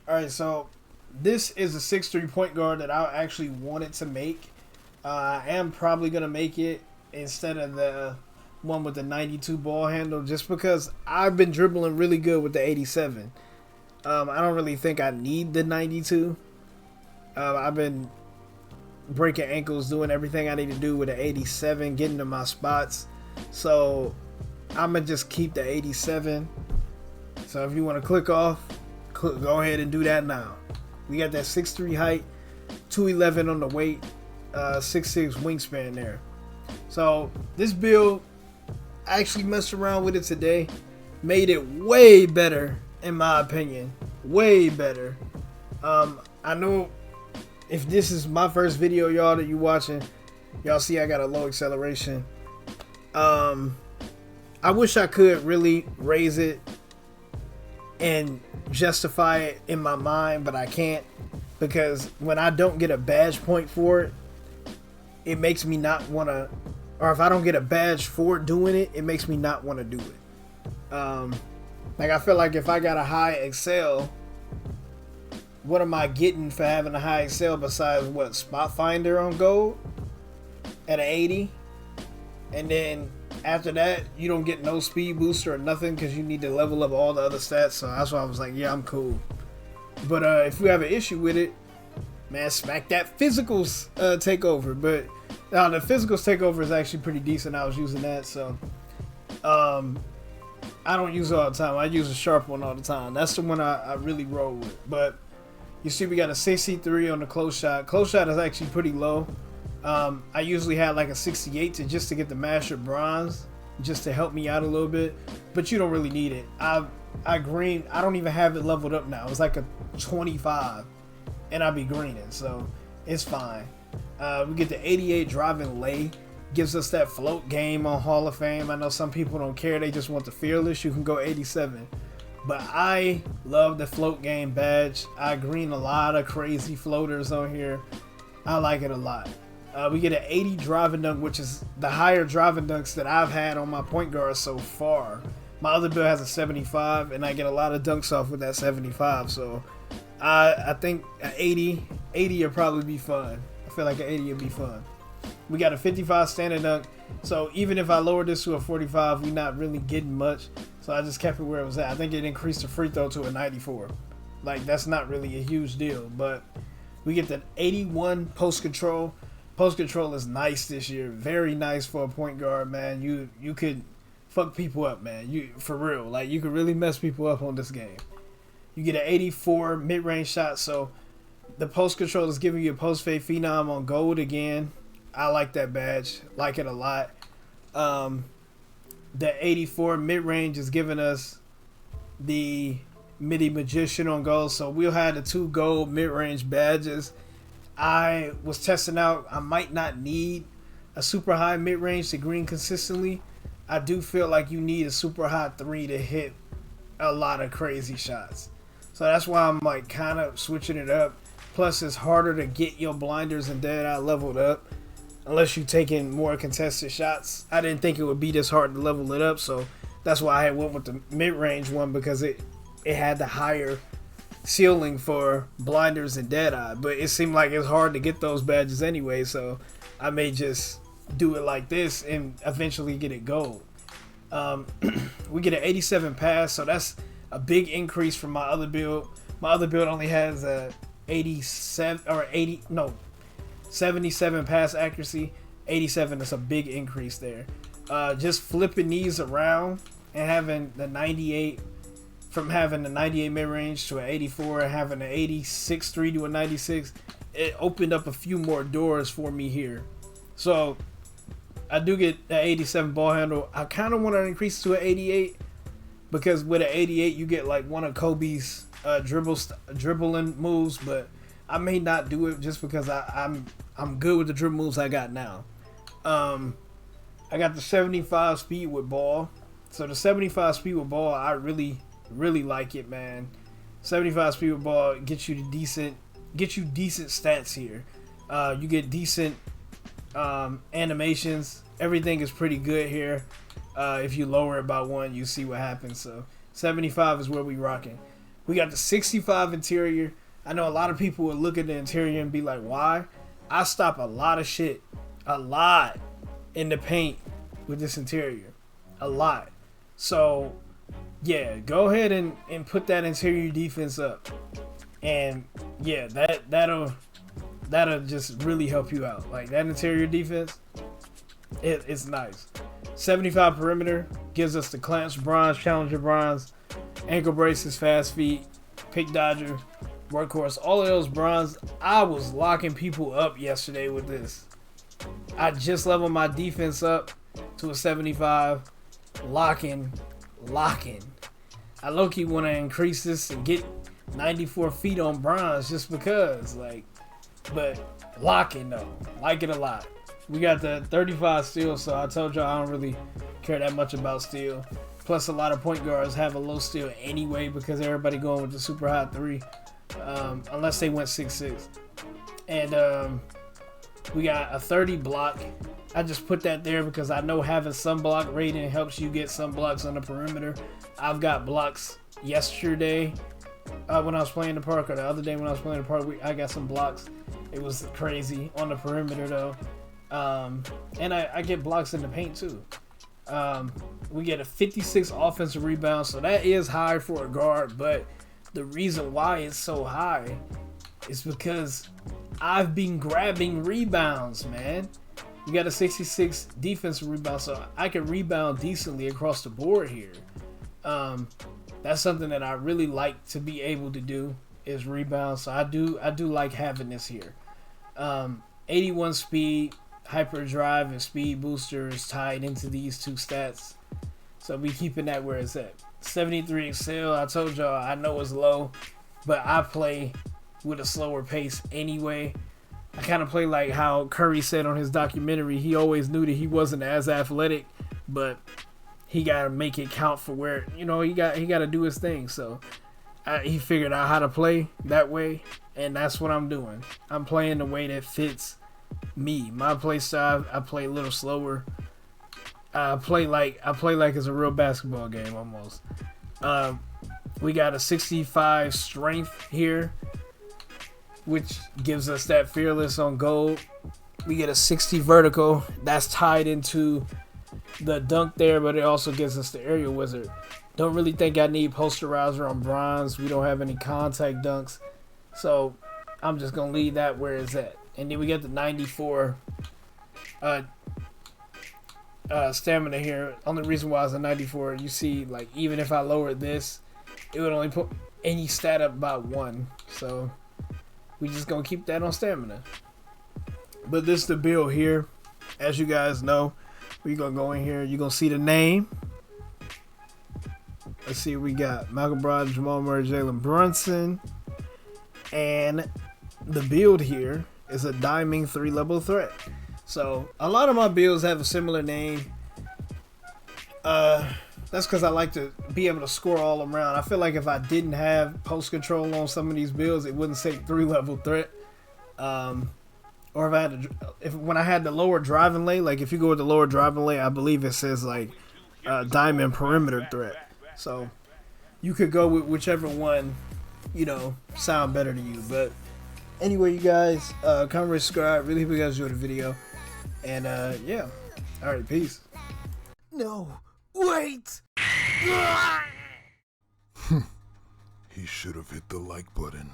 All right, so this is a 6'3" point guard that I actually wanted to make. I am probably gonna make it instead of the one with the 92 ball handle, just because I've been dribbling really good with the 87. I don't really think I need the 92. I've been breaking ankles, doing everything I need to do with the 87, getting to my spots. So I'm gonna just keep the 87. So if you want to click off, go ahead and do that now. We got that 6'3" height, 211 on the weight, 6'6" wingspan there. So this build, I actually messed around with it today, made it way better in my opinion, way better. I know if this is my first video, y'all, that you watching, y'all see I got a low acceleration. I wish I could really raise it and justify it in my mind, but I can't, because when I don't get a badge point for it, it makes me not want to, or if I don't get a badge for doing it, it makes me not want to do it. Like, I feel like if I got a high excel, what am I getting for having a high excel besides what, spot finder on gold at an 80? And then after that, you don't get no speed booster or nothing because you need to level up all the other stats. So that's why I was like, yeah, I'm cool. But if you have an issue with it, man, smack that physicals takeover. But the physicals takeover is actually pretty decent. I was using that, so I don't use it all the time. I use a sharp one all the time. That's the one I really roll with. But you see we got a 63 on the close shot. Close shot is actually pretty low. I usually had like a 68 just to get the master bronze, just to help me out a little bit. But you don't really need it. I green. I don't even have it leveled up now. It's like a 25, and I'll be greening, so it's fine. We get the 88 driving lay. Gives us that float game on Hall of Fame. I know some people don't care. They just want the fearless. You can go 87. But I love the float game badge. I green a lot of crazy floaters on here. I like it a lot. We get an 80 driving dunk, which is the higher driving dunks that I've had on my point guard so far. My other build has a 75, and I get a lot of dunks off with that 75. So I think an 80 will probably be fun. I feel like an 80 will be fun. We got a 55 standing dunk. So even if I lowered this to a 45, we're not really getting much. So I just kept it where it was at. I think it increased the free throw to a 94. Like, that's not really a huge deal. But we get the 81 post control. Post control is nice this year. Very nice for a point guard, man. You could fuck people up, man. You, for real. Like, you could really mess people up on this game. You get an 84 mid-range shot. So the post control is giving you a post fade phenom on gold again. I like that badge. Like it a lot. The 84 mid-range is giving us the midi magician on gold. So we'll have the 2 gold mid-range badges. I was testing out. I might not need a super high mid-range to green consistently. I do feel like you need a super high 3 to hit a lot of crazy shots. So that's why I'm like kind of switching it up. Plus, it's harder to get your blinders and dead eye leveled up unless you're taking more contested shots. I didn't think it would be this hard to level it up, so that's why I went with the mid-range one, because it had the higher ceiling for blinders and dead eye. But it seemed like it's hard to get those badges anyway, so I may just do it like this and eventually get it gold. We get an 87 pass, so that's a big increase from my other build. My other build only has a 77 pass accuracy. 87 is a big increase there. Just flipping these around and having the 98, from having the 98 mid-range to an 84 and having an 86-3 to a 96, it opened up a few more doors for me here. So I do get an 87 ball handle. I kind of want to increase to an 88, because with an 88 you get like one of Kobe's dribbling moves, but I may not do it just because I'm good with the dribble moves I got now. I got the 75 speed with ball. So the 75 speed with ball, I really like it, man. 75 speed with ball gets you decent stats here. You get decent animations. Everything is pretty good here. If you lower it by 1, you see what happens. So 75 is where we rocking. We got the 65 interior. I know a lot of people would look at the interior and be like, why? I stop a lot of shit, a lot, in the paint with this interior. A lot. So, yeah, go ahead and put that interior defense up. And, yeah, that'll just really help you out. Like, that interior defense, it's nice. 75 perimeter gives us the clamps, bronze, challenger bronze, ankle braces, fast feet, pick dodger, workhorse, all of those bronze. I was locking people up yesterday with this. I just leveled my defense up to a 75. Locking. I low-key want to increase this and get 94 feet on bronze just because, like, but locking though, like it a lot. We got the 35 steel, so I told y'all I don't really care that much about steel. Plus, a lot of point guards have a low steel anyway because everybody going with the super high 3, unless they went 6'6". And we got a 30 block. I just put that there because I know having some block rating helps you get some blocks on the perimeter. I've got blocks yesterday when I was playing the park, or the other day when I was playing the park. I got some blocks. It was crazy on the perimeter though. And I get blocks in the paint too. We get a 56 offensive rebound, so that is high for a guard, but the reason why it's so high is because I've been grabbing rebounds, man. We got a 66 defensive rebound, so I can rebound decently across the board here. That's something that I really like to be able to do, is rebound, so I do like having this here. 81 speed, hyperdrive, and speed booster is tied into these two stats, so we keeping that where it's at. 73 excel, I told y'all I know it's low, but I play with a slower pace anyway. I kind of play like how Curry said on his documentary. He always knew that he wasn't as athletic, but he got to make it count for where, you know, he got to do his thing. So he figured out how to play that way, and that's what I'm doing. I'm playing the way that fits me. My play style, I play a little slower. I play like it's a real basketball game almost. We got a 65 strength here, which gives us that fearless on gold. We get a 60 vertical. That's tied into the dunk there, but it also gives us the aerial wizard. Don't really think I need posterizer on bronze. We don't have any contact dunks, so I'm just gonna leave that where it's at. And then we get the 94 stamina here. Only reason why it's a 94, you see, like, even if I lowered this, it would only put any stat up by 1. So we just gonna keep that on stamina. But this is the build here. As you guys know, we gonna go in here. You gonna see the name. Let's see, we got Malcolm Brogdon, Jamal Murray, Jalen Brunson, and the build here is a DIMING 3-level threat. So a lot of my builds have a similar name. That's because I like to be able to score all around. I feel like if I didn't have post control on some of these builds, it wouldn't say 3-level threat. Or if I had when I had the lower driving lane, like if you go with the lower driving lane, I believe it says like diamond perimeter threat. So you could go with whichever one, you know, sound better to you. But anyway, you guys, comment, subscribe. Really hope you guys enjoyed the video. And yeah, all right, peace. No, wait. He should have hit the like button.